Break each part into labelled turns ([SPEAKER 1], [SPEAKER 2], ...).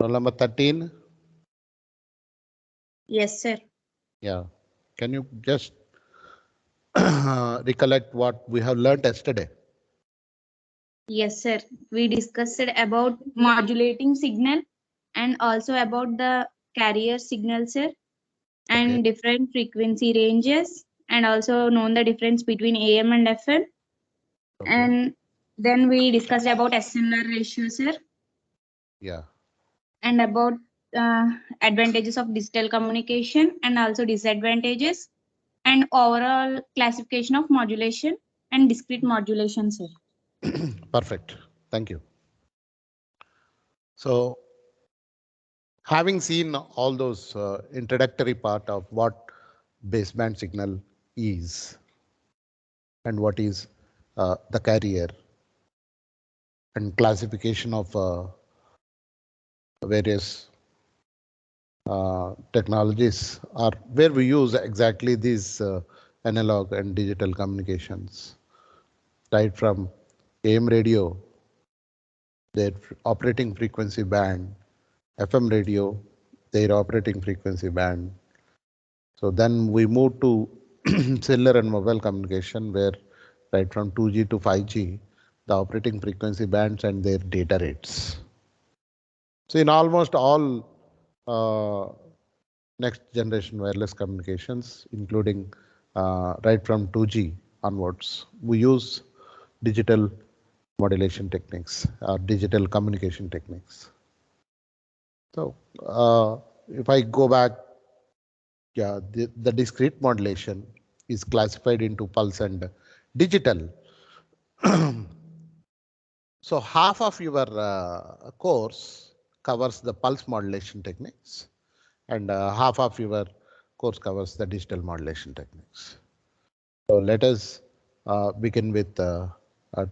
[SPEAKER 1] Roll number 13.
[SPEAKER 2] Yes, sir.
[SPEAKER 1] Yeah. Can you just recollect what we have learned yesterday?
[SPEAKER 2] Yes, sir. We discussed about modulating signal and also about the carrier signal, sir,
[SPEAKER 1] Okay.
[SPEAKER 2] and different frequency ranges, and also known the difference between AM and FM.
[SPEAKER 1] Okay.
[SPEAKER 2] And then we discussed about SNR ratio, sir,
[SPEAKER 1] Yeah.
[SPEAKER 2] and about uh, advantages of digital communication and also disadvantages, and overall classification of modulation and discrete modulation, sir.
[SPEAKER 1] Perfect. Thank you. So, having seen all those introductory part of what baseband signal is and what is the carrier and classification of various technologies are where we use exactly these analog and digital communications, right from AM radio, their operating frequency band, FM radio, their operating frequency band. So then we move to cellular and mobile communication, where right from 2G to 5G, the operating frequency bands and their data rates. So in almost all next generation wireless communications, including right from 2G onwards, we use digital modulation techniques, digital communication techniques. So if I go back, yeah, the discrete modulation is classified into pulse and digital. So half of your course covers the pulse modulation techniques, and half of your course covers the digital modulation techniques. So let us begin with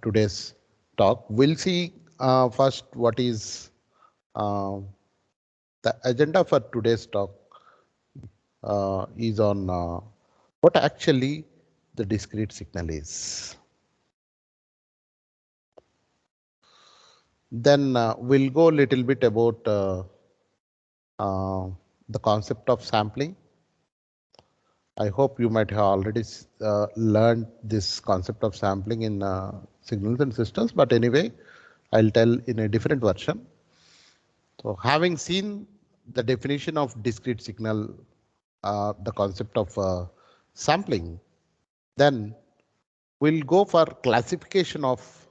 [SPEAKER 1] today's talk. We'll see first what is the agenda for today's talk is on what actually the discrete signal is. Then we'll go a little bit about the concept of sampling. I hope you might have already learned this concept of sampling in signals and systems, but anyway, I'll tell in a different version. So having seen the definition of discrete signal, the concept of sampling, then we'll go for classification of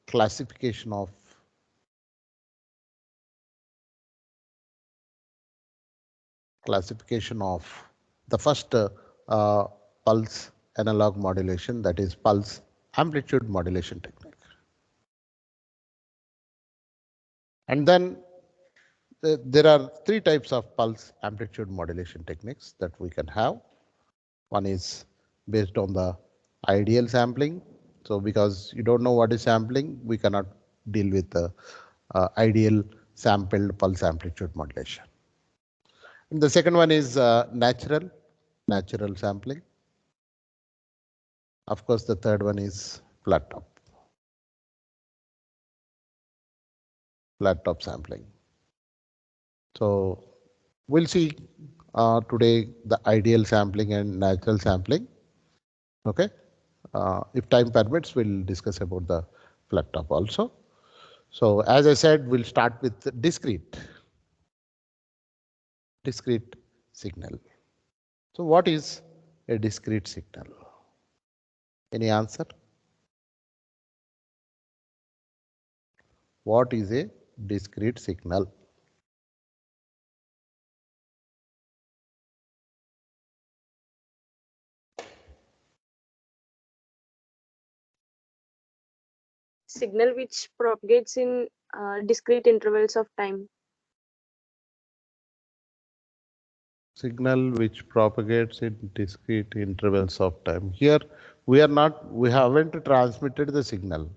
[SPEAKER 1] classification of the first pulse analog modulation, that is pulse amplitude modulation technique. And then there are three types of pulse amplitude modulation techniques that we can have. One is based on the ideal sampling. So because you don't know what is sampling, we cannot deal with the ideal sampled pulse amplitude modulation. And the second one is natural sampling. Of course, the third one is flat top sampling. So we'll see today the ideal sampling and natural sampling. Okay. If time permits, we'll discuss about the flat top also. So as I said, we'll start with discrete signal. So what is a discrete signal? Any answer? What is a discrete signal?
[SPEAKER 3] Signal which propagates in discrete intervals of time.
[SPEAKER 1] Signal which propagates in discrete intervals of time. Here we haven't transmitted the signal.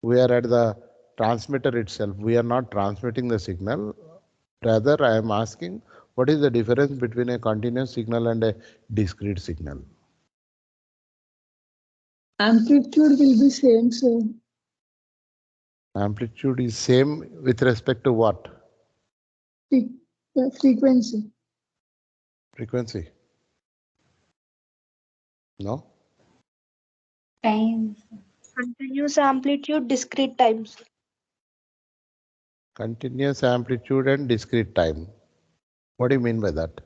[SPEAKER 1] We are at the transmitter itself. We are not transmitting the signal. Rather, I am asking what is the difference between a continuous signal and a discrete signal?
[SPEAKER 4] Amplitude will be same, sir.
[SPEAKER 1] Amplitude is same with respect to what?
[SPEAKER 4] Frequency.
[SPEAKER 1] Frequency. No?
[SPEAKER 2] Time.
[SPEAKER 3] Continuous amplitude, discrete times.
[SPEAKER 1] Continuous amplitude and discrete time. What do you mean by that?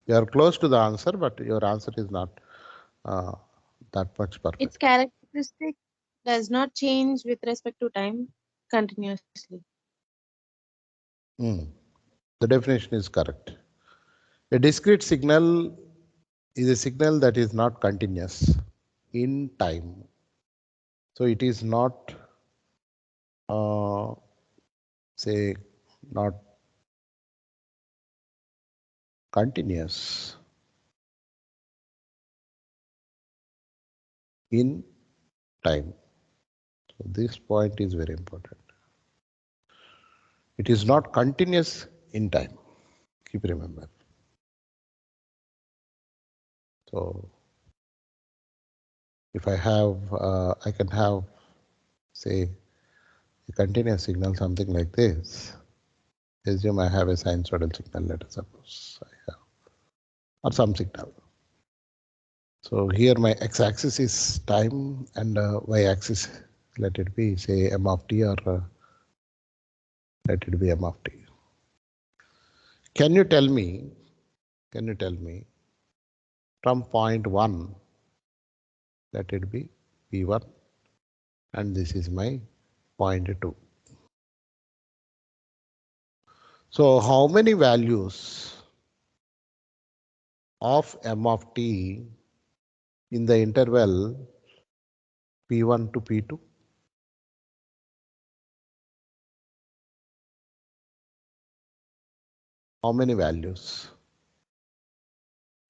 [SPEAKER 1] You are close to the answer, but your answer is not that much perfect.
[SPEAKER 4] Its characteristic does not change with respect to time continuously.
[SPEAKER 1] The definition is correct. A discrete signal is a signal that is not continuous in time. So it is not, say, not continuous in time. So this point is very important. It is not continuous in time. Keep remember. So if I have, I can have, say, a continuous signal, something like this. Assume I have a sinusoidal signal, let us suppose I have, or some signal. So here my x-axis is time and y-axis, let it be, say, m of t, or let it be m of t. Can you tell me from point 1, let it be P1, and this is my point 2. So how many values of m of t in the interval P1 to P2? How many values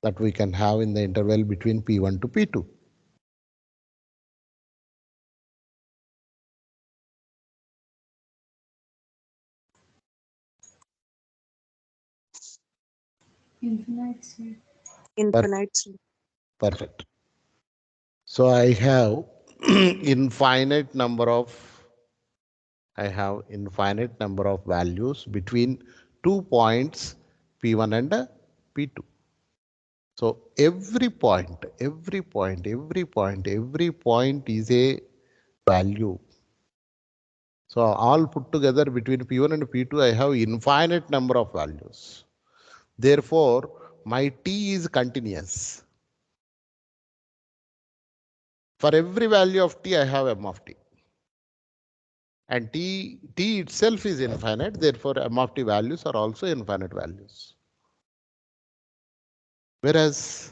[SPEAKER 1] that we can have in the interval between P1 to P2?
[SPEAKER 2] Infinite set.
[SPEAKER 3] Infinite.
[SPEAKER 1] Perfect. So I have infinite number of values between 2 points P1 and P2. So every point is a value. So all put together between P1 and P2, I have infinite number of values. Therefore, my T is continuous. For every value of T, I have M of T. And T itself is infinite, therefore M of T values are also infinite values. Whereas,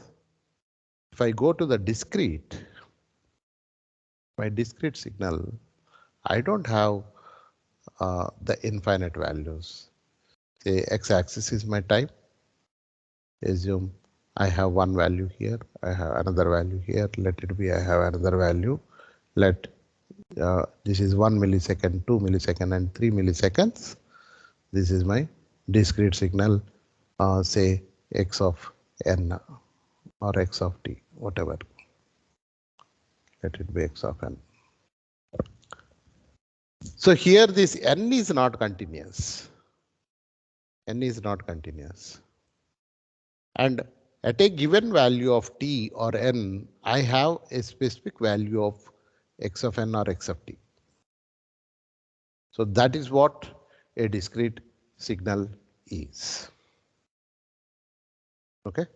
[SPEAKER 1] if I go to the discrete, my discrete signal, I don't have the infinite values. Say x-axis is my time. Assume I have one value here, I have another value here, let it be I have another value. Let this is 1 millisecond, 2 millisecond, and 3 milliseconds. This is my discrete signal, say x of n or x of t, whatever. Let it be x of n. So here this n is not continuous. N is not continuous. And at a given value of t or n, I have a specific value of x of n or x of t. So that is what a discrete signal is. Okay.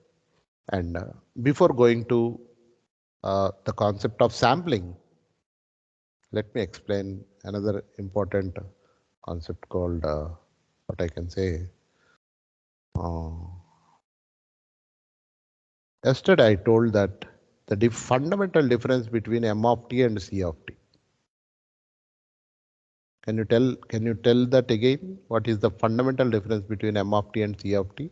[SPEAKER 1] And before going to the concept of sampling, let me explain another important concept called what I can say. Yesterday I told that the fundamental difference between M of t and C of t. Can you tell that again? What is the fundamental difference between M of t and C of t?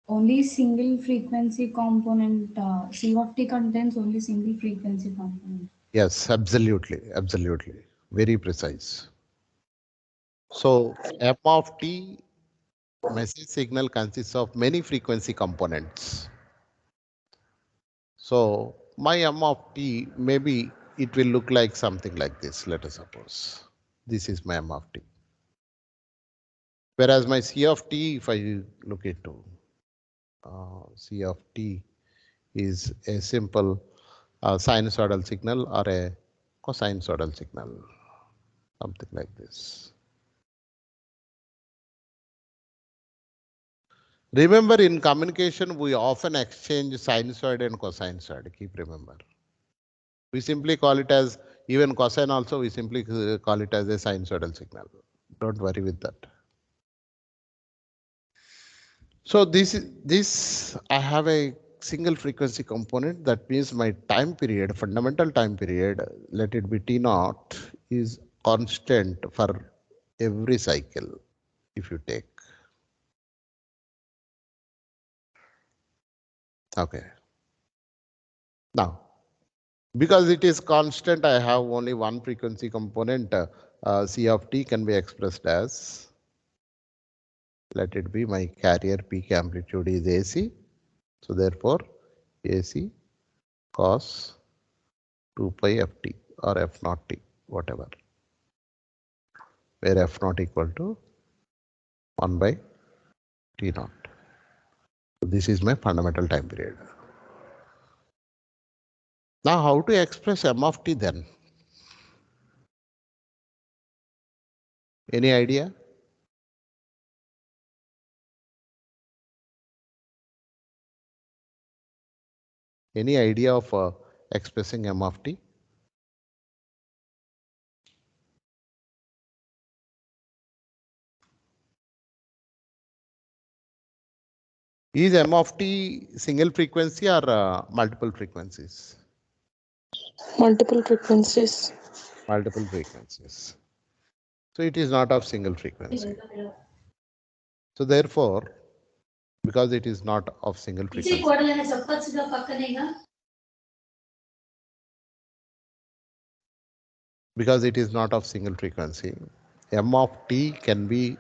[SPEAKER 2] Only single frequency component. C of t contains only single frequency component.
[SPEAKER 1] Yes, absolutely. Very precise. So M of t message signal consists of many frequency components. So my M of t may be it will look like something like this. Let us suppose this is my m of t. Whereas my c of t, if I look into c of t is a simple sinusoidal signal or a cosinusoidal signal, something like this. Remember, in communication, we often exchange sinusoid and cosinusoid. Keep remember. We simply call it as, even cosine also, we simply call it as a sinusoidal signal. Don't worry with that. So this I have a single frequency component. That means my time period, fundamental time period, let it be T naught, is constant for every cycle if you take. Okay. Now, because it is constant, I have only one frequency component. C of t can be expressed as, let it be my carrier peak amplitude is AC. So therefore, AC cos 2 pi ft or f naught t, whatever, where f naught equal to 1 by t naught. So this is my fundamental time period. Now, how to express m of t then? Any idea? Any idea of expressing m of t? Is m of t single frequency or multiple frequencies?
[SPEAKER 3] Multiple frequencies.
[SPEAKER 1] Multiple frequencies. So it is not of single frequency. So therefore, because it is not of single frequency, because it is not of single frequency, m of t can be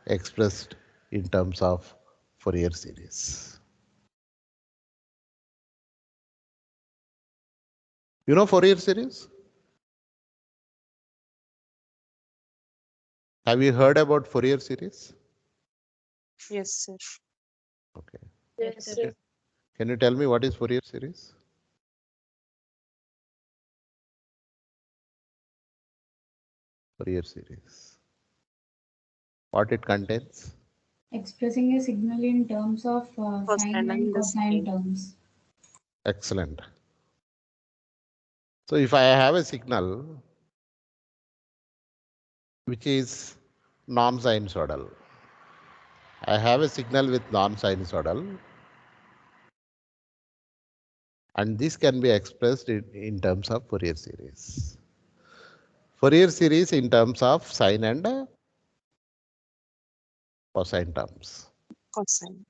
[SPEAKER 1] expressed in terms of Fourier series. You know Fourier series? Have you heard about Fourier series?
[SPEAKER 3] Yes, sir.
[SPEAKER 1] Okay.
[SPEAKER 3] Yes, sir.
[SPEAKER 1] Can you tell me what is Fourier series? Fourier series. What it contains?
[SPEAKER 2] Expressing a signal in terms of
[SPEAKER 3] Cosine
[SPEAKER 2] sine and
[SPEAKER 3] and
[SPEAKER 2] cosine
[SPEAKER 3] sine.
[SPEAKER 2] terms.
[SPEAKER 1] Excellent. So if I have a signal which is non-sinusoidal, I have a signal with non-sinusoidal, and this can be expressed in terms of Fourier series. Fourier series in terms of sine and cosine terms.
[SPEAKER 3] Cosine.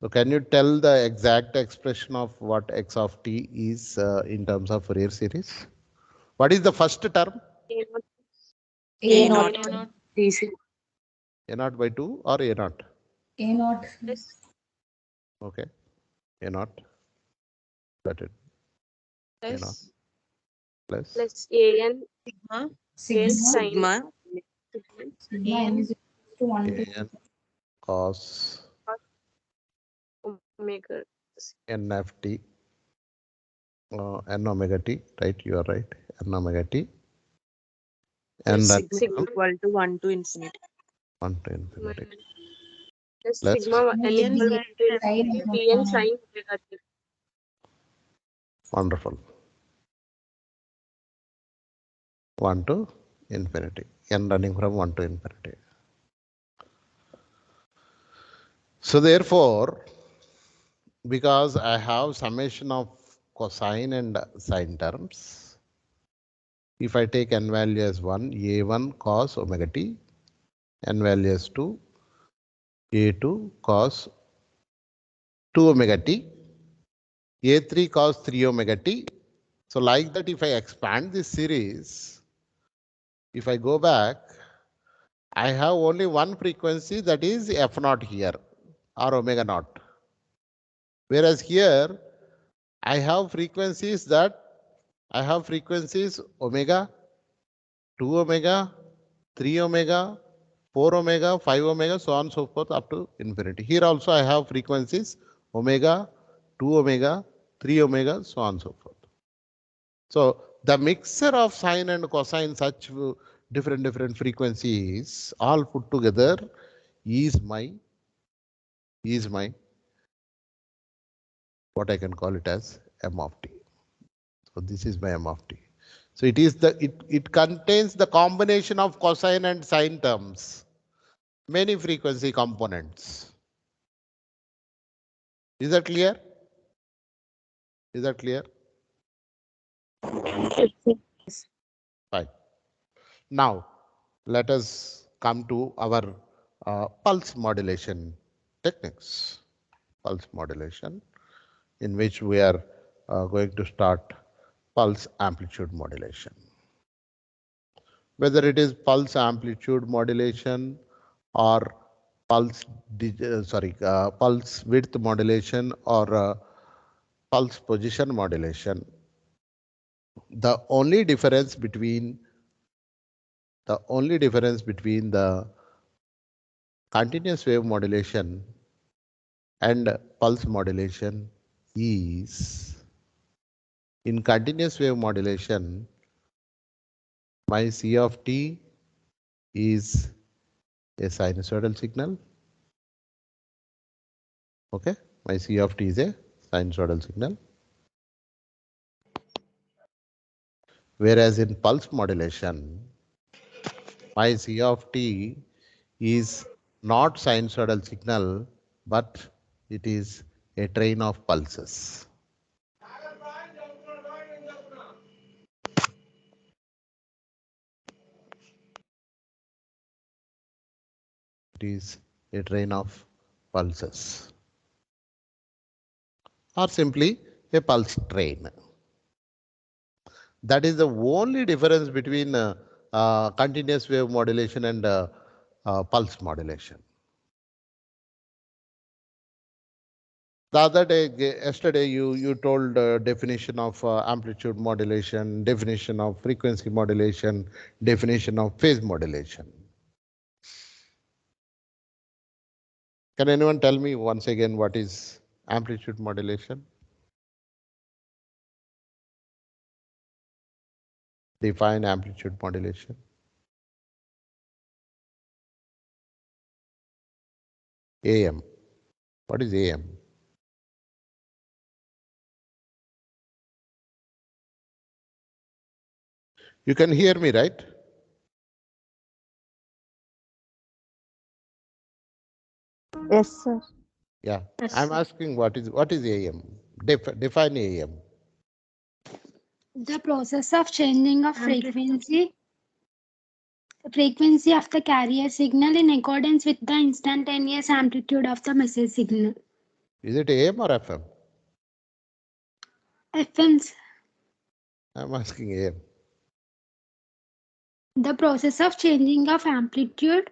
[SPEAKER 1] So can you tell the exact expression of what x of t is in terms of Fourier series? What is the first term?
[SPEAKER 3] A naught. DC.
[SPEAKER 1] A naught by 2 or A naught?
[SPEAKER 2] A naught.
[SPEAKER 3] Plus
[SPEAKER 1] Okay. A naught. Got it. A naught plus
[SPEAKER 3] AN.
[SPEAKER 2] Sigma.
[SPEAKER 3] Sigma.
[SPEAKER 2] Sigma n is equal to 1 to
[SPEAKER 1] an cos
[SPEAKER 3] Omega.
[SPEAKER 1] nft n omega t, right? You are right. N omega t. And then
[SPEAKER 3] Sigma equal to 1 to infinity.
[SPEAKER 1] 1 to infinity.
[SPEAKER 3] Plus
[SPEAKER 1] Plus
[SPEAKER 3] sigma n
[SPEAKER 4] N
[SPEAKER 3] equal to
[SPEAKER 2] sin
[SPEAKER 3] Pn sin omega t.
[SPEAKER 1] wonderful. 1 to infinity. N running from 1 to infinity. So therefore, because I have summation of cosine and sine terms, if I take n value as 1, a1 cos omega t, n value as 2, a2 cos 2 omega t, a3 cos 3 omega t. So like that, if I expand this series, if I go back, I have only one frequency, that is f naught here or omega naught. Whereas here, I have frequencies that I have frequencies omega, 2 omega, 3 omega, 4 omega, 5 omega, so on and so forth up to infinity. Here also I have frequencies omega, 2 omega, 3 omega, so on and so forth. So the mixture of sine and cosine, such different frequencies all put together is my what I can call it as m of t. So this is my m of t. So it is it contains the combination of cosine and sine terms, many frequency components. Is that clear? Is that clear? Fine. Now let us come to our pulse modulation techniques. Pulse modulation, in which we are going to start pulse amplitude modulation. Whether it is pulse amplitude modulation or pulse width modulation or pulse position modulation, the only difference between the continuous wave modulation and pulse modulation is, in continuous wave modulation, my C of t is a sinusoidal signal. Okay, my C of t is a sinusoidal signal. Whereas in pulse modulation, my C of t is not sinusoidal signal, but it is a train of pulses. It is a train of pulses, or simply a pulse train. That is the only difference between continuous wave modulation and pulse modulation. The other day, yesterday, you told definition of amplitude modulation, definition of frequency modulation, definition of phase modulation. Can anyone tell me once again what is amplitude modulation? Define amplitude modulation. AM. What is AM? You can hear me, right?
[SPEAKER 5] Yes, sir.
[SPEAKER 1] Yeah.
[SPEAKER 3] Yes,
[SPEAKER 1] I'm
[SPEAKER 3] sir.
[SPEAKER 1] asking what is AM? Define AM.
[SPEAKER 6] The process of changing of frequency of the carrier signal in accordance with the instantaneous amplitude of the message signal.
[SPEAKER 1] Is it AM or FM?
[SPEAKER 6] FMs.
[SPEAKER 1] I'm asking AM.
[SPEAKER 6] The process of changing of amplitude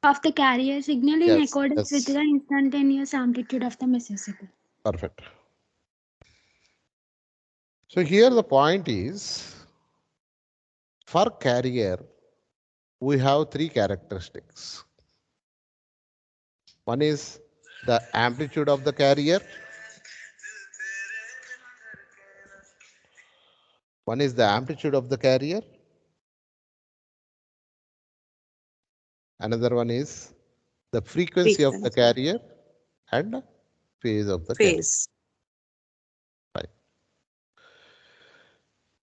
[SPEAKER 6] of the carrier signal in
[SPEAKER 1] Yes,
[SPEAKER 6] accordance with
[SPEAKER 1] yes.
[SPEAKER 6] the instantaneous amplitude of the message signal.
[SPEAKER 1] Perfect. So here the point is, for carrier, we have three characteristics. One is the amplitude of the carrier. One is the amplitude of the carrier. Another one is the frequency of the carrier and phase of the carrier. Right.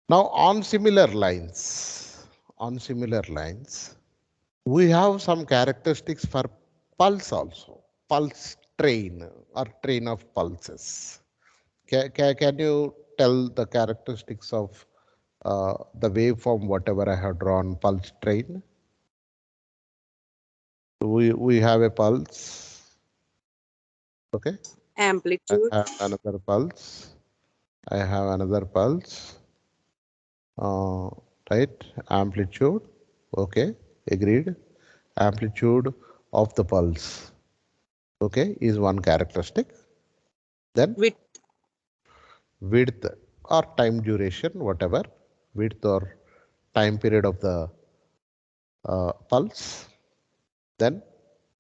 [SPEAKER 1] Now on similar lines, we have some characteristics for pulse also, pulse train or train of pulses. Can you tell the characteristics of the waveform, whatever I have drawn, pulse train? We have a pulse. Okay.
[SPEAKER 7] Amplitude.
[SPEAKER 1] I have another pulse. I have another pulse. Right. Amplitude. Okay. Agreed. Amplitude of the pulse. Okay, is one characteristic. Then
[SPEAKER 7] Width.
[SPEAKER 1] width or time duration, whatever, width or time period of the pulse, then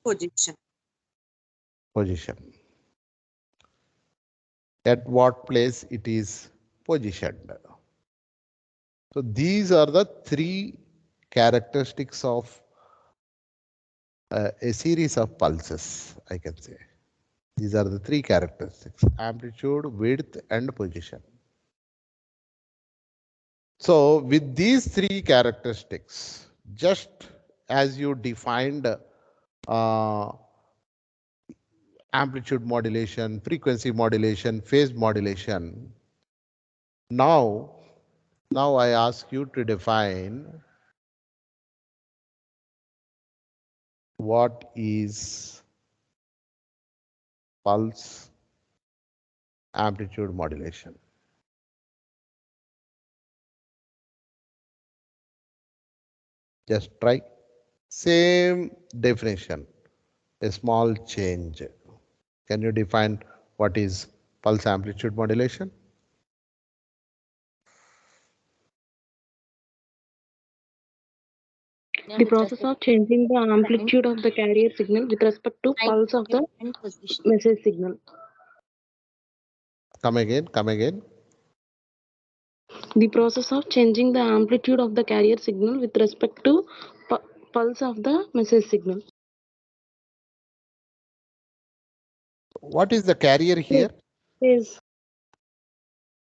[SPEAKER 7] Position.
[SPEAKER 1] position. At what place it is positioned. So these are the three characteristics of a series of pulses, I can say. These are the three characteristics: amplitude, width, and position. So with these three characteristics, just as you defined amplitude modulation, frequency modulation, phase modulation, now I ask you to define what is pulse amplitude modulation. Just try. Same definition, a small change. Can you define what is pulse amplitude modulation?
[SPEAKER 8] The process of changing the amplitude of the carrier signal with respect to pulse of the
[SPEAKER 6] And position.
[SPEAKER 8] message signal.
[SPEAKER 1] Come again, come again.
[SPEAKER 8] The process of changing the amplitude of the carrier signal with respect to pulse of the message signal.
[SPEAKER 1] What is the carrier here?
[SPEAKER 8] Is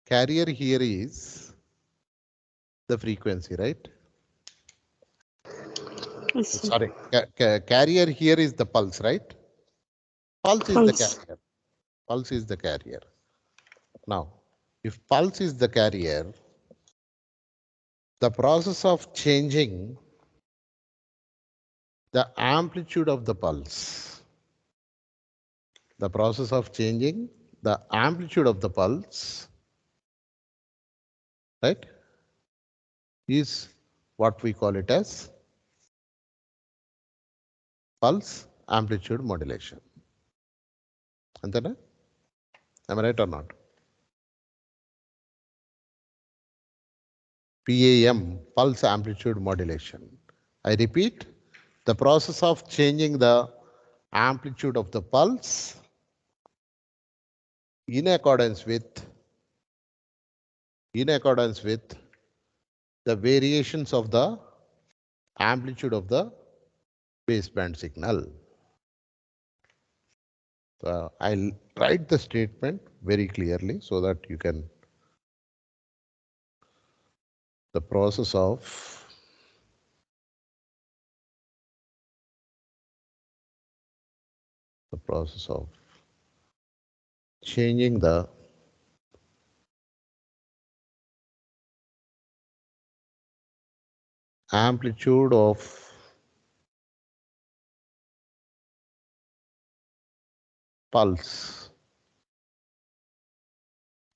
[SPEAKER 1] Carrier here is the frequency, right? Sorry, carrier here is the pulse, right? Pulse is the carrier. Pulse is the carrier. Now, if pulse is the carrier, the process of changing the amplitude of the pulse, the process of changing the amplitude of the pulse, right, is what we call it as pulse amplitude modulation. Antena? Am I right or not? PAM, pulse amplitude modulation. I repeat, the process of changing the amplitude of the pulse in accordance with the variations of the amplitude of the baseband signal. So I'll write the statement very clearly so that you can, the process of changing the amplitude of pulse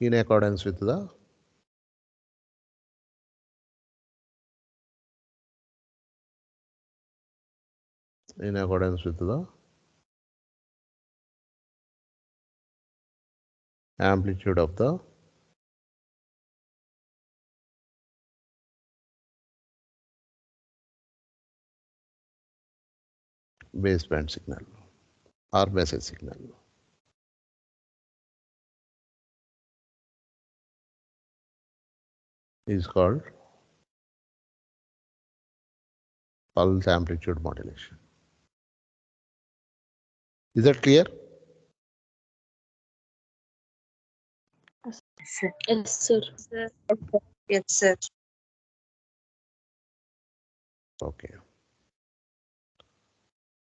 [SPEAKER 1] in accordance with the amplitude of the baseband signal or message signal. Is called pulse amplitude modulation. Is that clear?
[SPEAKER 8] yes, sir.
[SPEAKER 7] Yes, sir.
[SPEAKER 1] Okay.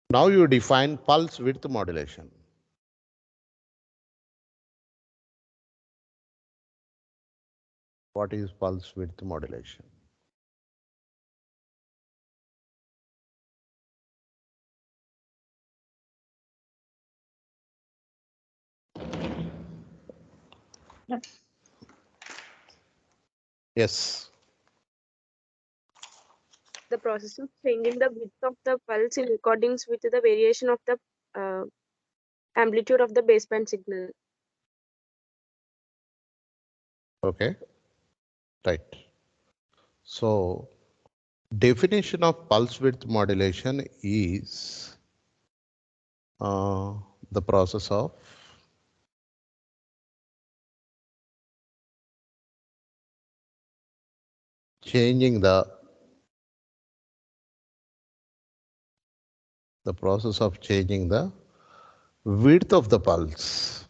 [SPEAKER 1] Now you define pulse width modulation. What is pulse width modulation? Yes.
[SPEAKER 3] The process of changing the width of the pulse in accordance with the variation of the amplitude of the baseband signal.
[SPEAKER 1] Okay, right. So definition of pulse width modulation is the process of changing the process of changing the width of the pulse.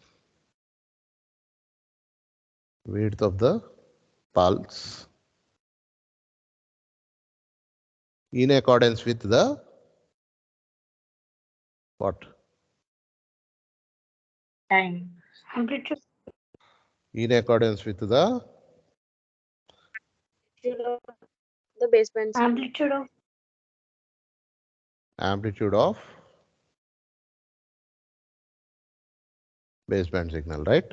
[SPEAKER 1] Width of the pulse in accordance with the what?
[SPEAKER 2] Time. Amplitude.
[SPEAKER 1] In accordance with the
[SPEAKER 3] The baseband signal.
[SPEAKER 2] Amplitude of
[SPEAKER 1] amplitude of baseband signal, right?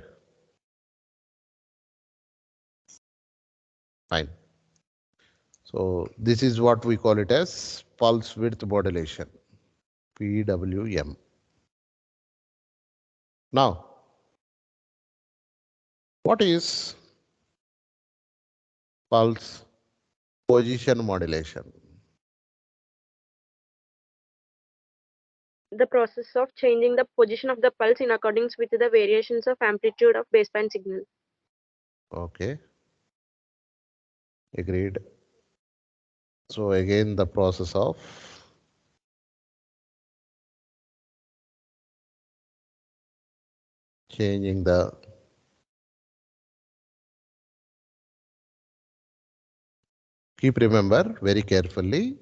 [SPEAKER 1] Fine. So this is what we call it as pulse width modulation, PWM. Now, what is pulse position modulation?
[SPEAKER 3] The process of changing the position of the pulse in accordance with the variations of amplitude of baseband signal.
[SPEAKER 1] Okay, agreed. So again, the process of changing the keep remember very carefully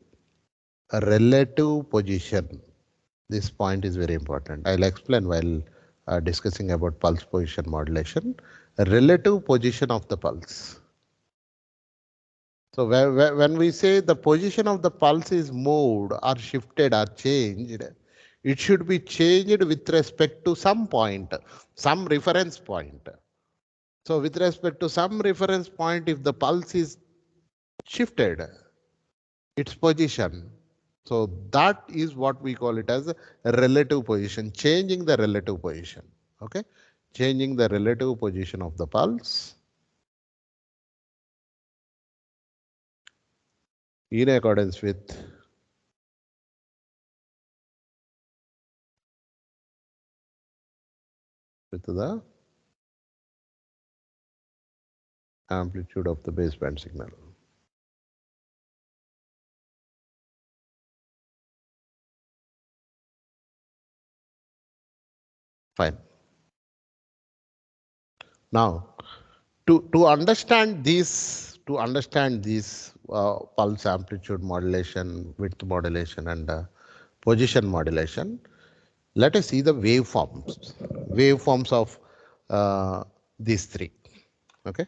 [SPEAKER 1] a relative position. This point is very important. I'll explain while discussing about pulse position modulation. A relative position of the pulse. So when we say the position of the pulse is moved or shifted or changed, it should be changed with respect to some point, some reference point. So with respect to some reference point, if the pulse is shifted, its position, so that is what we call it as a relative position, changing the relative position. Okay, changing the relative position of the pulse in accordance with the amplitude of the baseband signal. Fine. Now, to understand this, pulse amplitude modulation, width modulation, and position modulation, let us see the waveforms of these three. Okay,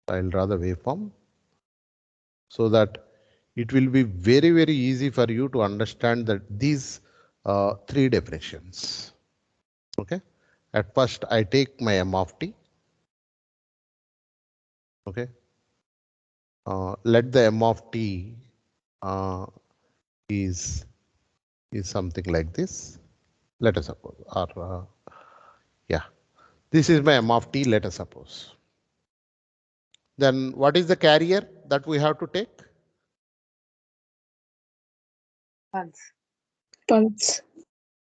[SPEAKER 1] I'll draw the waveform so that it will be very easy for you to understand that these three definitions. Okay, at first I take my m of t. Okay, let the m of t is something like this. Let us suppose, or yeah, this is my m of t. Let us suppose. Then what is the carrier that we have to take?
[SPEAKER 2] pulse.
[SPEAKER 8] Pulse.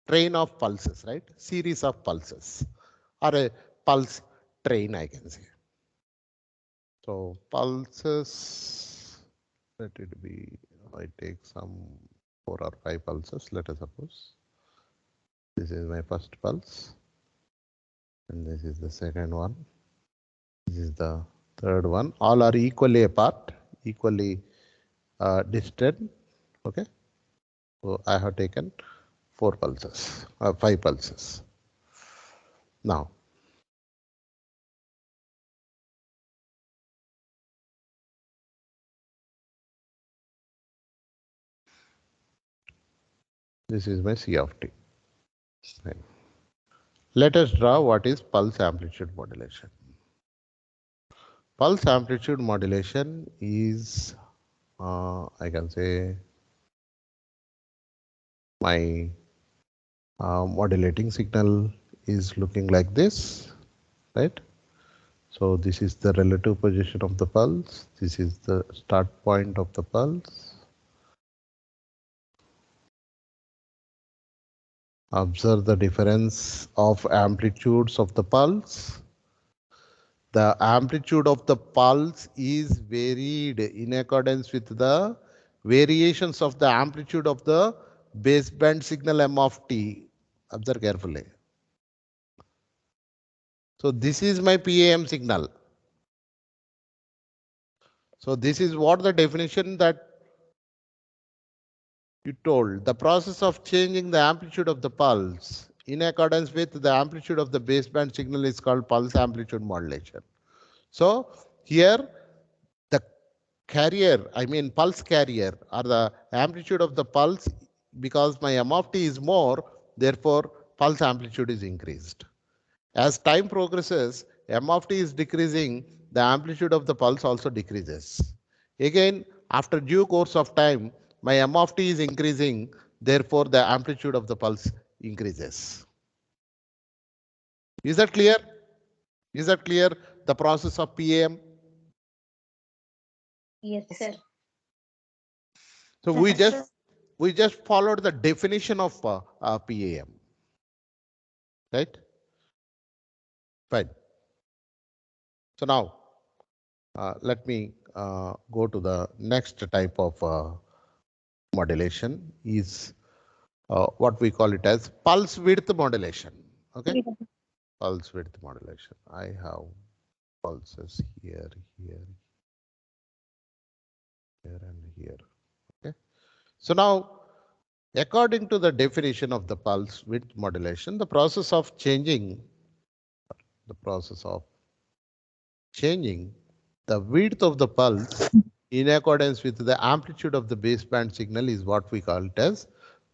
[SPEAKER 1] Train of pulses, right? Series of pulses, or a pulse train, I can say. So pulses, let it be, I take some 4 or 5 pulses, let us suppose. This is my first pulse, and this is the second one. This is the third one. All are equally apart, equally distant. Okay. So I have taken 4 pulses, 5 pulses. Now, this is my C of t. Fine. Let us draw what is pulse amplitude modulation. Pulse amplitude modulation is, I can say, my modulating signal is looking like this, right? So this is the relative position of the pulse. This is the start point of the pulse. Observe the difference of amplitudes of the pulse. The amplitude of the pulse is varied in accordance with the variations of the amplitude of the baseband signal m of t. Observe carefully. So this is my PAM signal. So this is what the definition that you told. The process of changing the amplitude of the pulse in accordance with the amplitude of the baseband signal is called pulse amplitude modulation. So here the carrier, I mean pulse carrier, or the amplitude of the pulse, because my m of t is more, therefore pulse amplitude is increased. As time progresses, m of t is decreasing, the amplitude of the pulse also decreases. Again, after due course of time, my m of t is increasing, therefore the amplitude of the pulse increases. Is that clear? Is that clear? The process of PAM?
[SPEAKER 2] Yes, sir.
[SPEAKER 1] So we just followed the definition of PAM, right? Fine. So now let me go to the next type of modulation is what we call it as pulse width modulation. Okay, pulse width modulation. I have pulses here, here, here, and here. Okay, so now according to the definition of the pulse width modulation, the process of changing the width of the pulse in accordance with the amplitude of the baseband signal is what we call it as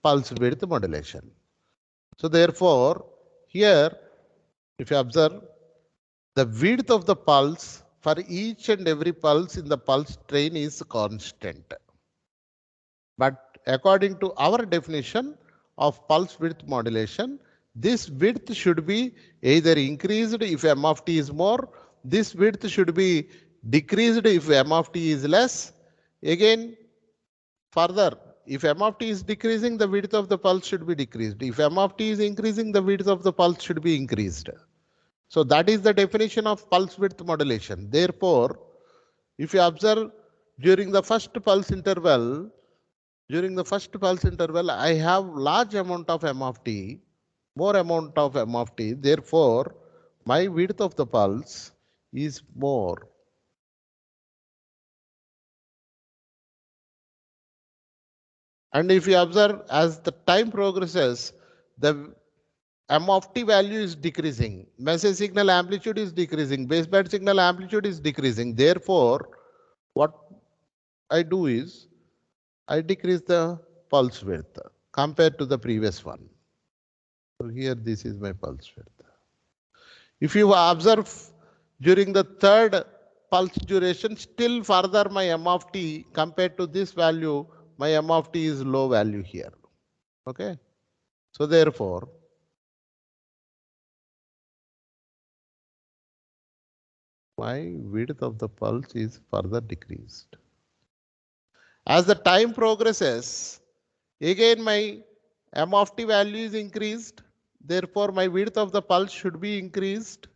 [SPEAKER 1] pulse width modulation. So therefore, here, if you observe, the width of the pulse for each and every pulse in the pulse train is constant. But according to our definition of pulse width modulation, this width should be either increased if m of t is more, this width should be decreased if m of t is less. Again, further, if m of t is decreasing, the width of the pulse should be decreased. If m of t is increasing, the width of the pulse should be increased. So that is the definition of pulse width modulation. Therefore, if you observe during the first pulse interval, I have large amount of m of t, more amount of m of t. Therefore, my width of the pulse is more. And if you observe, as the time progresses, the m of t value is decreasing. Message signal amplitude is decreasing. Baseband signal amplitude is decreasing. Therefore, what I do is I decrease the pulse width compared to the previous one. So here this is my pulse width. If you observe during the third pulse duration, still further my m of t compared to this value, my m of t is low value here. Okay. So therefore, my width of the pulse is further decreased. As the time progresses, again my m of t value is increased. Therefore, my width of the pulse should be increased.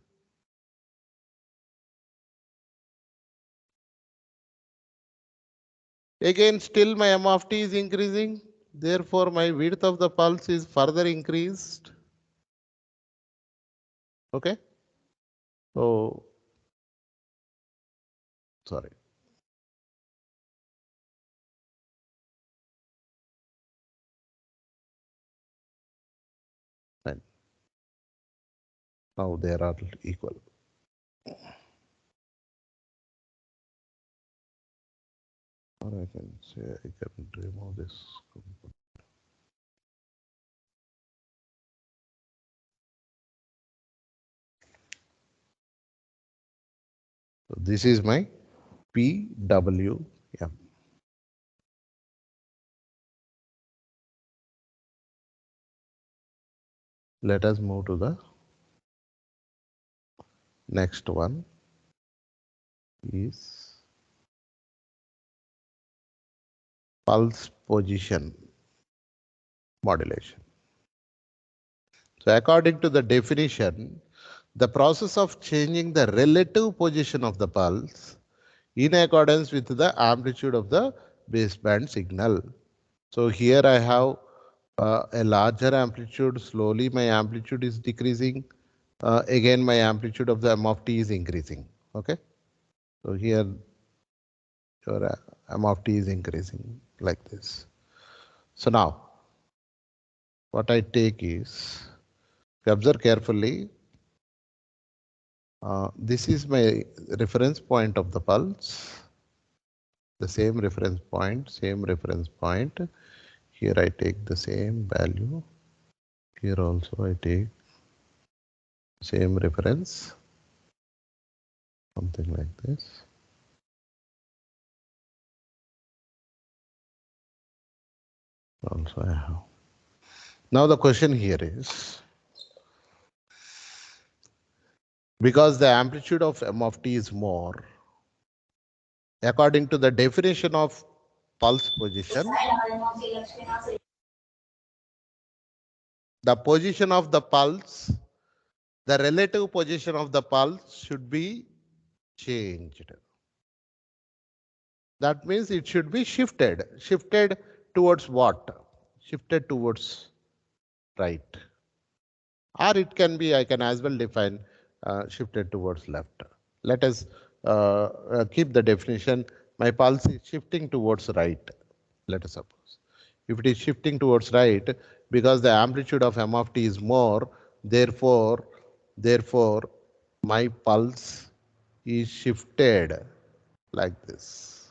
[SPEAKER 1] Again, still my m of t is increasing. Therefore, my width of the pulse is further increased. Okay. So, sorry. Fine. Now they are equal. Or I can say I can remove this. So this is my PWM. Let us move to the next one. is pulse position modulation. So according to the definition, the process of changing the relative position of the pulse in accordance with the amplitude of the baseband signal. So here I have a larger amplitude. Slowly my amplitude is decreasing. Again my amplitude of the m of t is increasing. Okay. So here your m of t is increasing like this. So now what I take is, if you observe carefully, this is my reference point of the pulse. The same reference point, same reference point. Here I take the same value. Here also I take same reference. Something like this. Also I have. Now the question here is, because the amplitude of m of t is more, according to the definition of pulse position, the position of the pulse, the relative position of the pulse should be changed. That means it should be shifted. Shifted towards what? Shifted towards right. Or it can be, I can as well define shifted towards left. Let us keep the definition. My pulse is shifting towards right, let us suppose. If it is shifting towards right, because the amplitude of m of t is more, therefore my pulse is shifted like this.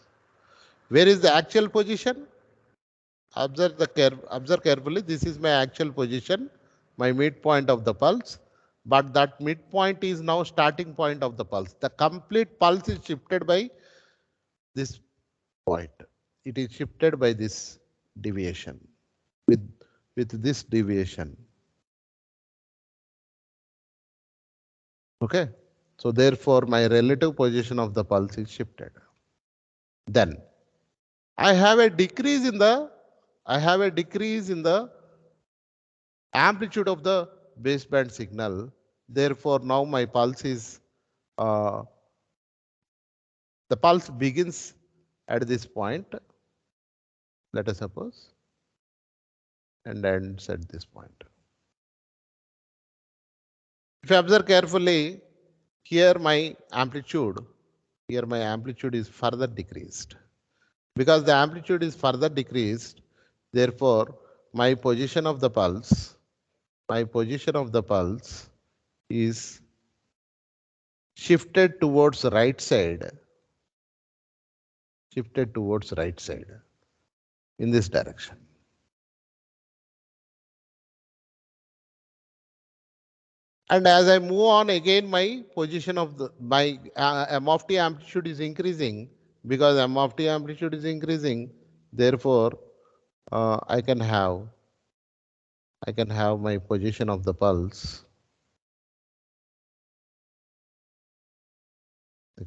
[SPEAKER 1] Where is the actual position? Observe carefully. This is my actual position, my midpoint of the pulse. But that midpoint is now starting point of the pulse. The complete pulse is shifted by this point. It is shifted by this deviation. With this deviation. Okay. So therefore, my relative position of the pulse is shifted. Then I have a decrease in the amplitude of the baseband signal. Therefore, now my pulse is the pulse begins at this point, let us suppose, and ends at this point. If you observe carefully, here my amplitude is further decreased. Because the amplitude is further decreased, therefore my position of the pulse is shifted towards right side, in this direction. And as I move on, again my position of my m of t amplitude is increasing. Because m of t amplitude is increasing, therefore I can have my position of the pulse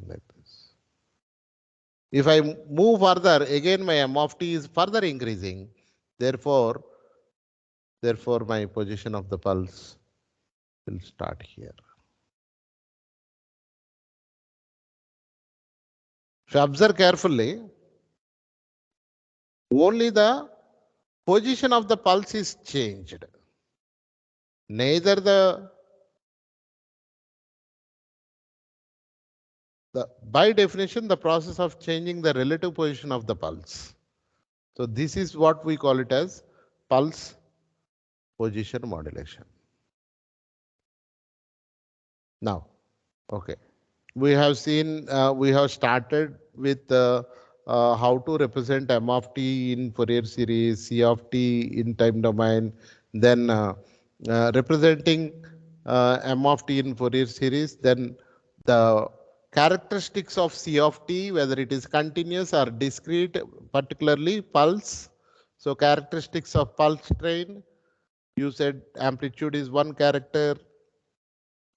[SPEAKER 1] like this. If I move further, again my m of t is further increasing. Therefore my position of the pulse will start here. If you observe carefully, only the position of the pulse is changed. Neither by definition, the process of changing the relative position of the pulse. So this is what we call it as pulse position modulation. Now, okay, we have seen, we have started with how to represent m of t in Fourier series, c of t in time domain, then representing m of t in Fourier series, then the characteristics of c of t, whether it is continuous or discrete, particularly pulse. So characteristics of pulse train, you said amplitude is one character,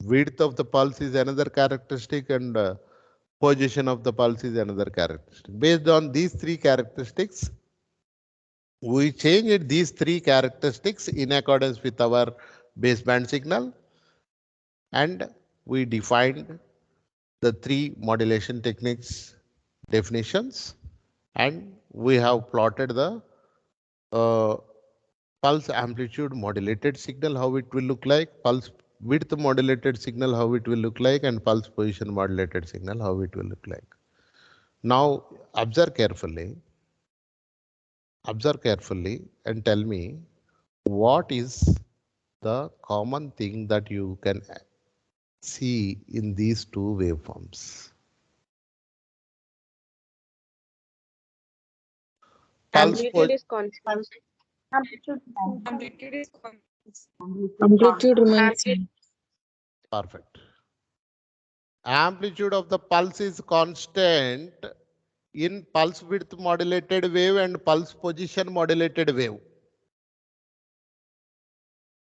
[SPEAKER 1] width of the pulse is another characteristic, and Position of the pulse is another characteristic. Based on these three characteristics, we changed these three characteristics in accordance with our baseband signal, and we defined the three modulation techniques definitions, and we have plotted the pulse amplitude modulated signal, how it will look like, pulse width modulated signal, how it will look like, and pulse position modulated signal, how it will look like. Now observe carefully and tell me what is the common thing that you can see in these two waveforms.
[SPEAKER 3] Amplitude is constant.
[SPEAKER 7] Amplitude is
[SPEAKER 8] Amplitude remains
[SPEAKER 3] Amplitude
[SPEAKER 8] same.
[SPEAKER 1] Perfect. Amplitude of the pulse is constant in pulse width modulated wave and pulse position modulated wave.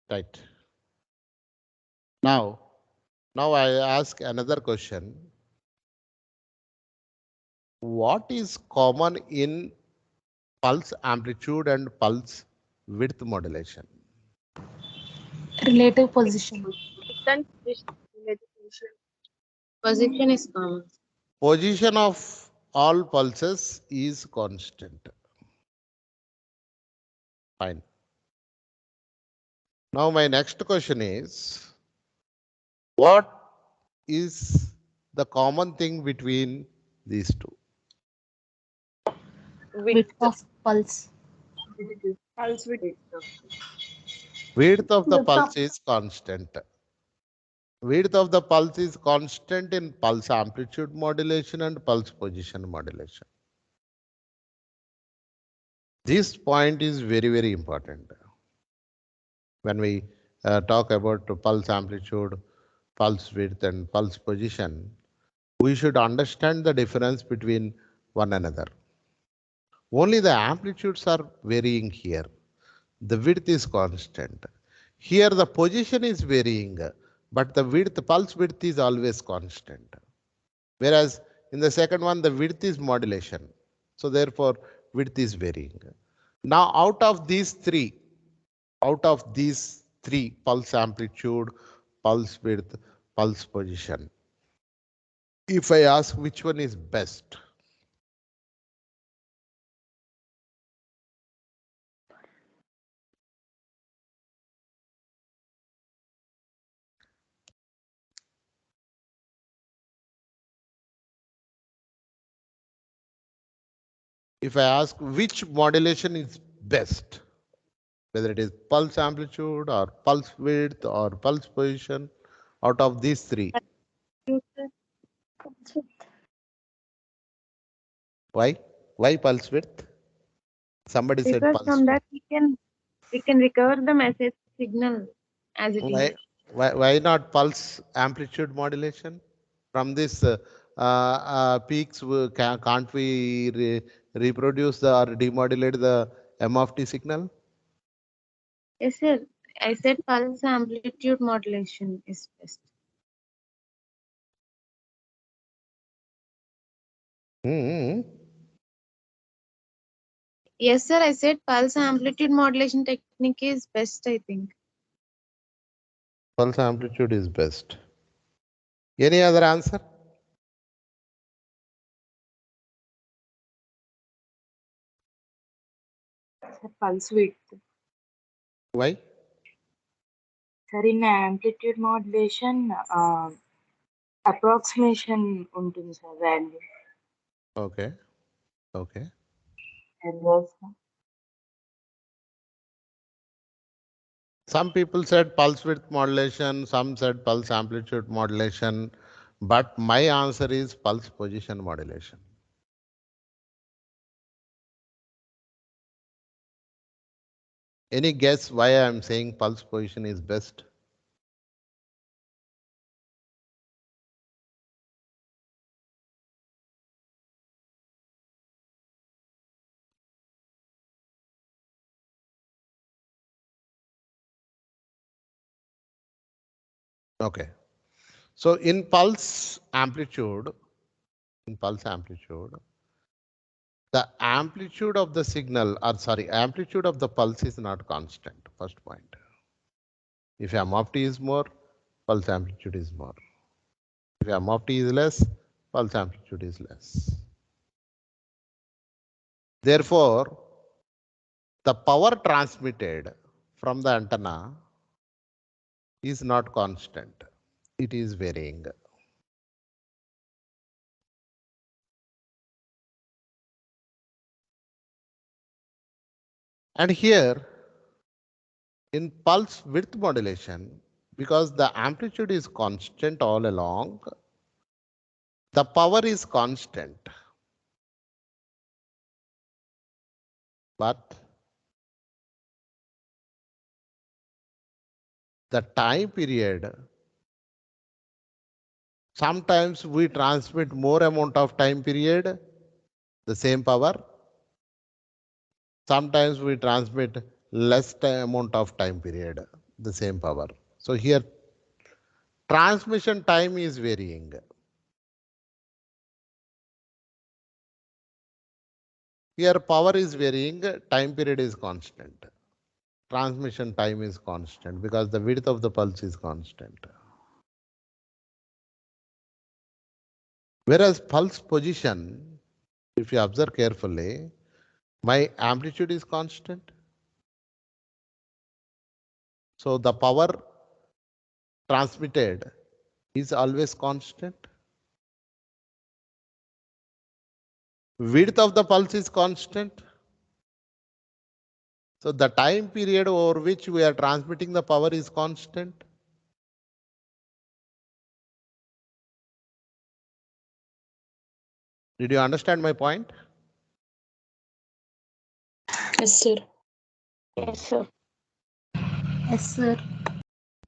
[SPEAKER 1] Right. Now I ask another question. What is common in pulse amplitude and pulse width modulation?
[SPEAKER 4] Relative position.
[SPEAKER 3] constant position.
[SPEAKER 4] Position is common.
[SPEAKER 1] Position of all pulses is constant. Fine. Now my next question is, what is the common thing between these two?
[SPEAKER 4] Width of pulse.
[SPEAKER 7] pulse width.
[SPEAKER 1] Width of the pulse is constant. Width of the pulse is constant in pulse amplitude modulation and pulse position modulation. This point is very, very important. When we talk about pulse amplitude, pulse width, and pulse position, we should understand the difference between one another. Only the amplitudes are varying here. The width is constant. Here the position is varying, but the width, pulse width is always constant. Whereas in the second one, the width is modulation. So therefore, width is varying. Now out of these three, pulse amplitude, pulse width, pulse position, if I ask which one is best, if I ask which modulation is best, whether it is pulse amplitude or pulse width or pulse position, out of these three, why? Why pulse width? Somebody said
[SPEAKER 4] Because
[SPEAKER 1] pulse
[SPEAKER 4] from
[SPEAKER 1] width.
[SPEAKER 4] that we can recover the message signal as it is.
[SPEAKER 1] Why not pulse amplitude modulation? From this peaks, can't we reproduce or demodulate the M of T signal?
[SPEAKER 4] Yes, sir. I said pulse amplitude modulation is best.
[SPEAKER 1] Hmm.
[SPEAKER 4] Yes, sir. I said pulse amplitude modulation technique is best, I think.
[SPEAKER 1] Pulse amplitude is best. Any other answer?
[SPEAKER 9] Pulse width.
[SPEAKER 1] Why?
[SPEAKER 9] Sir, in amplitude modulation, approximation ఉంటుంది sir value.
[SPEAKER 1] Okay. Okay. Some people said pulse width modulation, some said pulse amplitude modulation, but my answer is pulse position modulation. Any guess why I am saying pulse position is best? Okay. So in pulse amplitude, in pulse amplitude, the amplitude of the signal, or sorry, amplitude of the pulse is not constant, first point. If m of t is more, pulse amplitude is more. If m of t is less, pulse amplitude is less. Therefore, the power transmitted from the antenna is not constant. It is varying. And here, in pulse width modulation, because the amplitude is constant all along, the power is constant. But the time period, sometimes we transmit more amount of time period, the same power. Sometimes we transmit less amount of time period, the same power. So here transmission time is varying. Here power is varying, time period is constant. Transmission time is constant because the width of the pulse is constant. Whereas pulse position, if you observe carefully, my amplitude is constant. So the power transmitted is always constant. Width of the pulse is constant. So the time period over which we are transmitting the power is constant. Did you understand my point?
[SPEAKER 8] Yes, sir.
[SPEAKER 3] Yes, sir.
[SPEAKER 6] Yes, sir.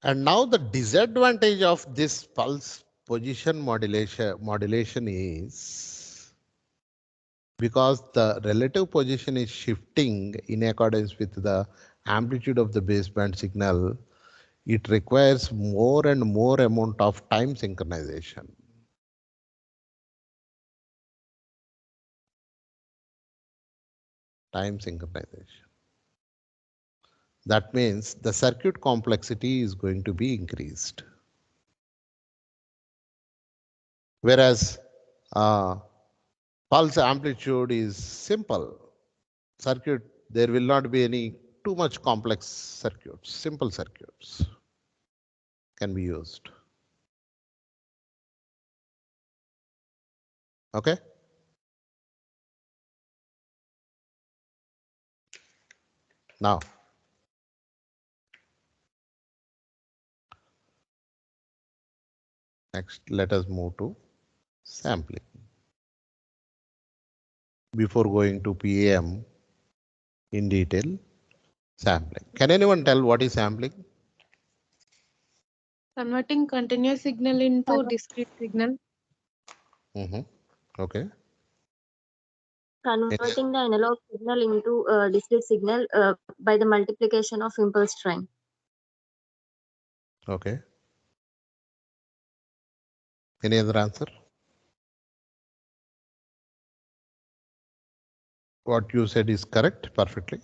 [SPEAKER 1] And now the disadvantage of this pulse position modulation is because the relative position is shifting in accordance with the amplitude of the baseband signal, it requires more and more amount of time synchronization. Time synchronization. That means the circuit complexity is going to be increased. Whereas pulse amplitude is simple circuit, there will not be any too much complex circuits. Simple circuits can be used. Okay? Now, next let us move to sampling. Before going to PAM in detail, sampling. Can anyone tell what is sampling?
[SPEAKER 4] Converting continuous signal into discrete signal.
[SPEAKER 1] Okay.
[SPEAKER 3] Converting the analog signal into a discrete signal by the multiplication of impulse train.
[SPEAKER 1] Okay. Any other answer? What you said is correct perfectly.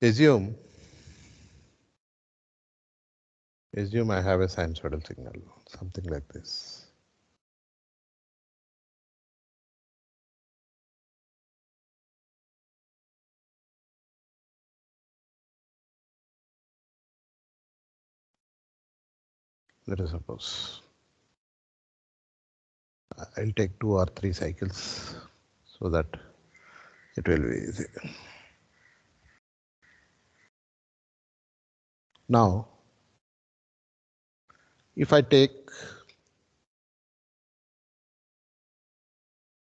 [SPEAKER 1] Assume I have a sinusoidal signal, something like this. Let us suppose I'll take 2 or 3 cycles so that it will be easy. Now, if I take,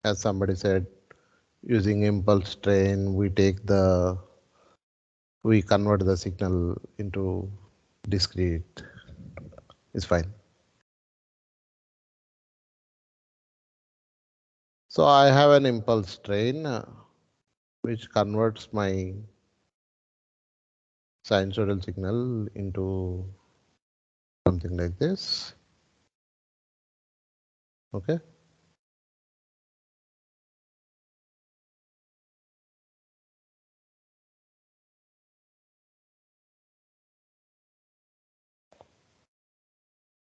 [SPEAKER 1] as somebody said, using impulse train, we convert the signal into discrete, is fine. So I have an impulse train which converts my sinusoidal signal into something like this. Okay.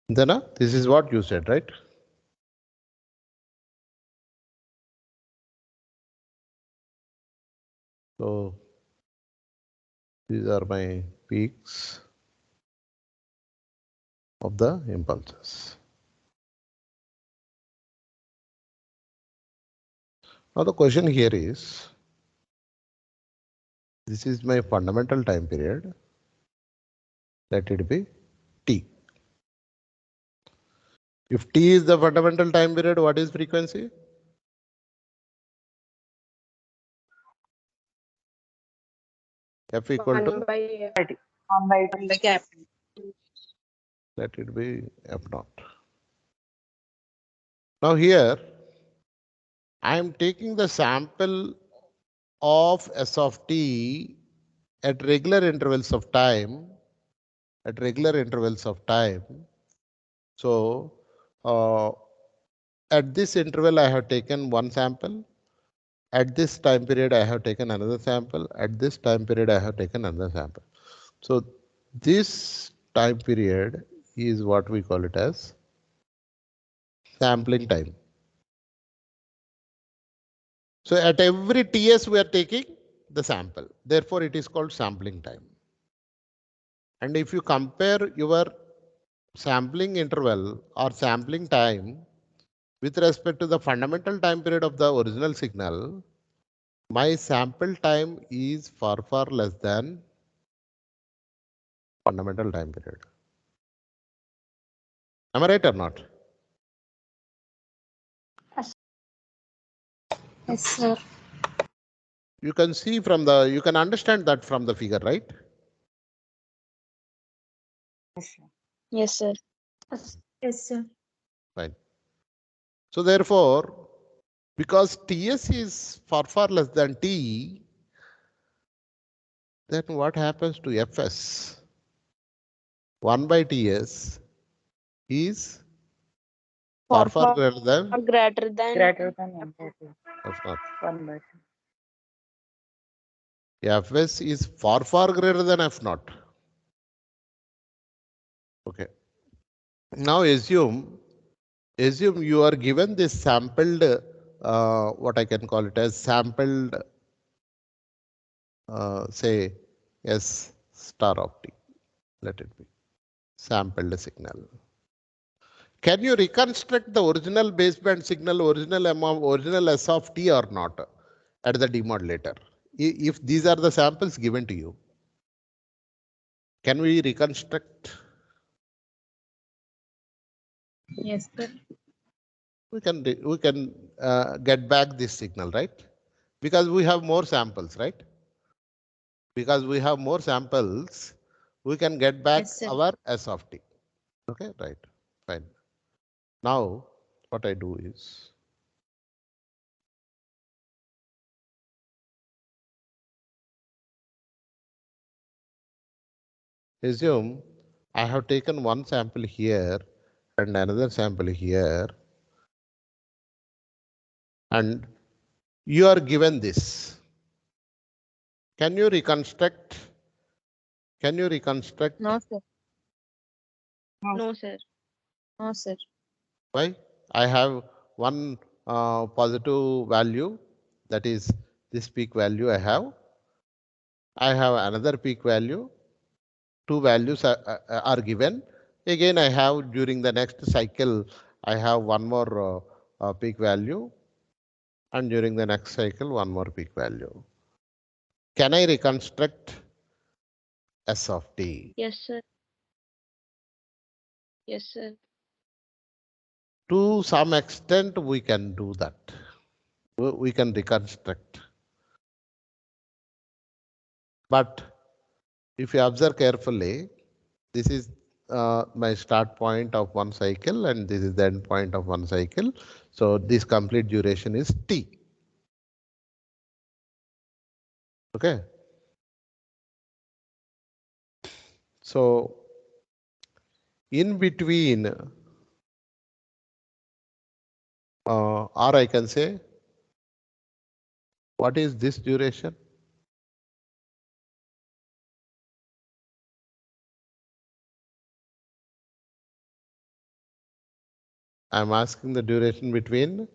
[SPEAKER 1] Then this is what you said, right? So these are my peaks of the impulses. Now the question here is, this is my fundamental time period. Let it be T. If T is the fundamental time period, what is frequency? F equal to,
[SPEAKER 3] 1 by F.
[SPEAKER 9] 1 by 2.
[SPEAKER 1] let it be F naught. Now here, I am taking the sample of S of T at regular intervals of time, So at this interval, I have taken one sample. At this time period, I have taken another sample. At this time period, I have taken another sample. So this time period is what we call it as sampling time. So at every TS, we are taking the sample. Therefore, it is called sampling time. And if you compare your sampling interval or sampling time with respect to the fundamental time period of the original signal, my sample time is far, far less than fundamental time period. Am I right or not?
[SPEAKER 6] Yes, sir.
[SPEAKER 1] You can see from the, you can understand that from the figure, right?
[SPEAKER 3] Yes, sir.
[SPEAKER 4] Yes, sir.
[SPEAKER 1] Fine. So therefore, because TS is far, far less than T, then what happens to Fs? 1 by Ts is far, far greater than
[SPEAKER 3] Greater than
[SPEAKER 9] Greater than 1 by 2.
[SPEAKER 1] F naught.
[SPEAKER 9] 1 by 2.
[SPEAKER 1] Fs is far, far greater than F naught. Okay. Now assume you are given this sampled, what I can call it as sampled, say S star of T. Let it be sampled signal. Can you reconstruct the original baseband signal, original S of T or not at the demodulator? If these are the samples given to you, can we reconstruct?
[SPEAKER 4] Yes, sir.
[SPEAKER 1] We can get back this signal, right? Because we have more samples, right? Because we have more samples, we can get back
[SPEAKER 4] Yes, sir.
[SPEAKER 1] our S of T. Okay, right, fine. Now, what I do is, assume I have taken one sample here and another sample here, and you are given this. Can you reconstruct?
[SPEAKER 4] No, sir.
[SPEAKER 3] No, sir.
[SPEAKER 4] No, sir.
[SPEAKER 1] Why? I have one positive value, that is this peak value I have. I have another peak value. Two values are given. Again, I have during the next cycle, I have one more peak value, and during the next cycle, one more peak value. Can I reconstruct S of T?
[SPEAKER 3] Yes, sir. Yes, sir.
[SPEAKER 1] To some extent, we can do that. We can reconstruct. But if you observe carefully, this is my start point of one cycle, and this is the end point of one cycle. So this complete duration is T. Okay. So in between or I can say, what is this duration? I'm asking the duration between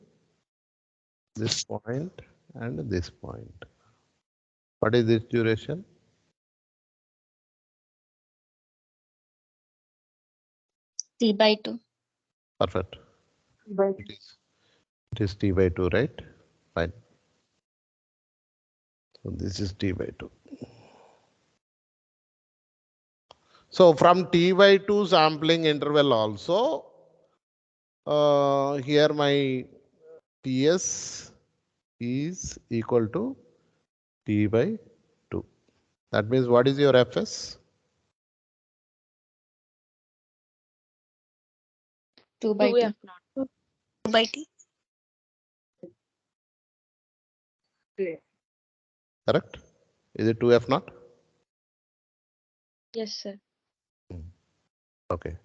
[SPEAKER 1] this point and this point. What is this duration?
[SPEAKER 2] T/2.
[SPEAKER 1] Perfect. It is T by 2, right? Fine. So this is T by 2. So from T by 2 sampling interval also, here my Ts is equal to T by 2. That means what is your Fs?
[SPEAKER 2] 2/2.
[SPEAKER 3] 2F0.
[SPEAKER 1] Correct? Is it 2F not?
[SPEAKER 3] Yes, sir.
[SPEAKER 1] Okay.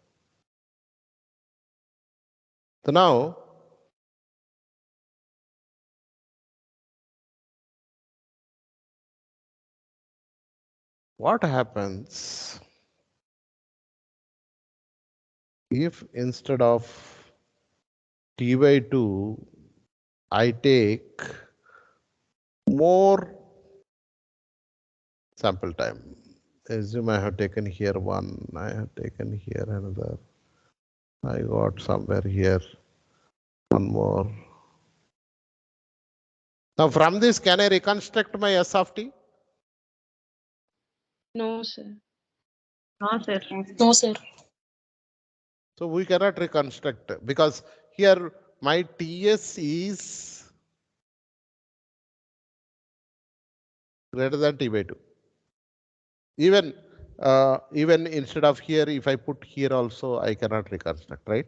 [SPEAKER 1] So now, what happens if instead of T by 2, I take more sample time? Assume I have taken here one, I have taken here another, I got somewhere here one more. Now from this, can I reconstruct my S of t?
[SPEAKER 8] No, sir.
[SPEAKER 7] No, sir.
[SPEAKER 8] No, sir.
[SPEAKER 1] So we cannot reconstruct because here my Ts is greater than T by 2. Even instead of here, if I put here also, I cannot reconstruct, right?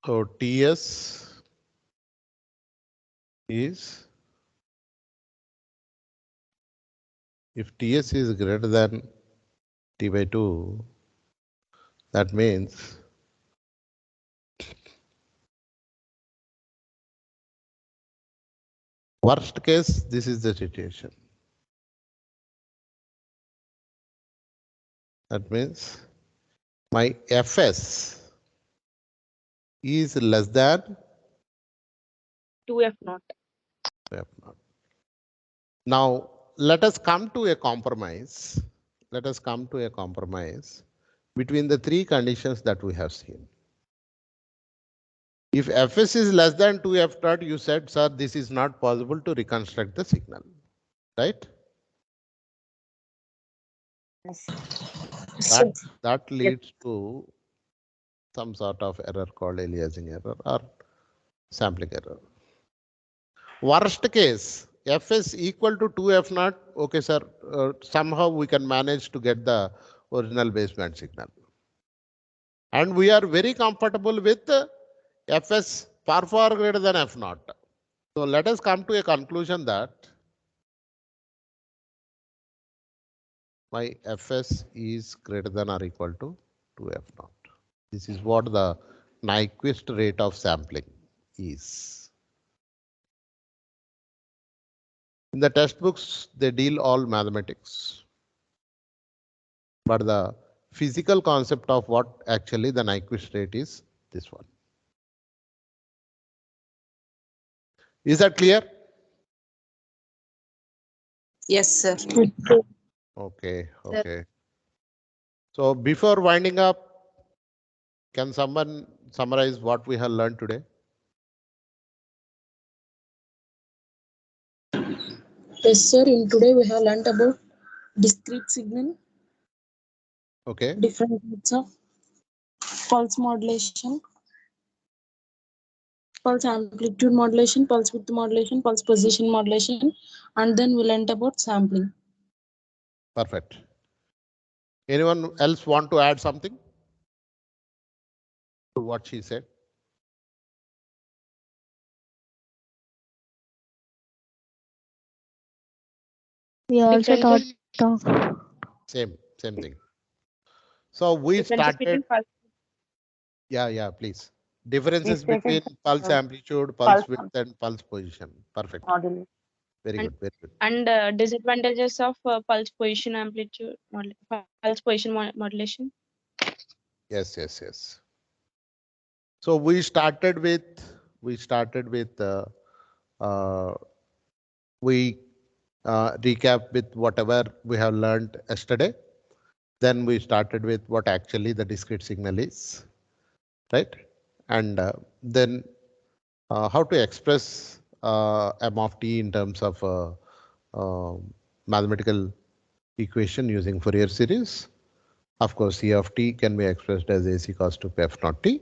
[SPEAKER 1] So Ts is, if Ts is greater than T by 2, that means worst case, this is the situation. That means my Fs is less than
[SPEAKER 3] 2F0.
[SPEAKER 1] F0. Now, let us come to a compromise. Let us come to a compromise between the three conditions that we have seen. If Fs is less than 2F0, you said, sir, this is not possible to reconstruct the signal, right? That leads to some sort of error called aliasing error or sampling error. Worst case, Fs equal to 2F0, okay, sir, somehow we can manage to get the original baseband signal. And we are very comfortable with Fs far greater than F0. So let us come to a conclusion that my Fs is greater than or equal to 2F0. This is what the Nyquist rate of sampling is. In the textbooks, they deal all mathematics. But the physical concept of what actually the Nyquist rate is this one. Is that clear?
[SPEAKER 9] Yes, sir.
[SPEAKER 1] Okay, okay. So before winding up, can someone summarize what we have learned today?
[SPEAKER 8] Yes, sir. In today we have learnt about discrete signal,
[SPEAKER 1] Okay.
[SPEAKER 8] different types of pulse modulation, pulse amplitude modulation, pulse width modulation, pulse position modulation, and then we learnt about sampling.
[SPEAKER 1] Perfect. Anyone else want to add something to what she said?
[SPEAKER 5] We also
[SPEAKER 3] Different
[SPEAKER 5] thought of
[SPEAKER 1] Same thing. So we
[SPEAKER 7] Differences between
[SPEAKER 1] started.
[SPEAKER 7] pulse.
[SPEAKER 1] Yeah, please. Differences
[SPEAKER 9] We've taken,
[SPEAKER 1] between pulse
[SPEAKER 9] uh,
[SPEAKER 1] amplitude,
[SPEAKER 9] pulse
[SPEAKER 1] pulse width, and pulse position. Perfect.
[SPEAKER 9] modulation.
[SPEAKER 1] Very
[SPEAKER 8] And-
[SPEAKER 1] good. Very good.
[SPEAKER 8] And disadvantages of pulse position amplitude pulse position modulation.
[SPEAKER 1] Yes. So we started with uh, we recap with whatever we have learned yesterday. Then we started with what actually the discrete signal is, right? And then how to express m of t in terms of mathematical equation using Fourier series. Of course, c of t can be expressed as ac cos 2 p f naught t.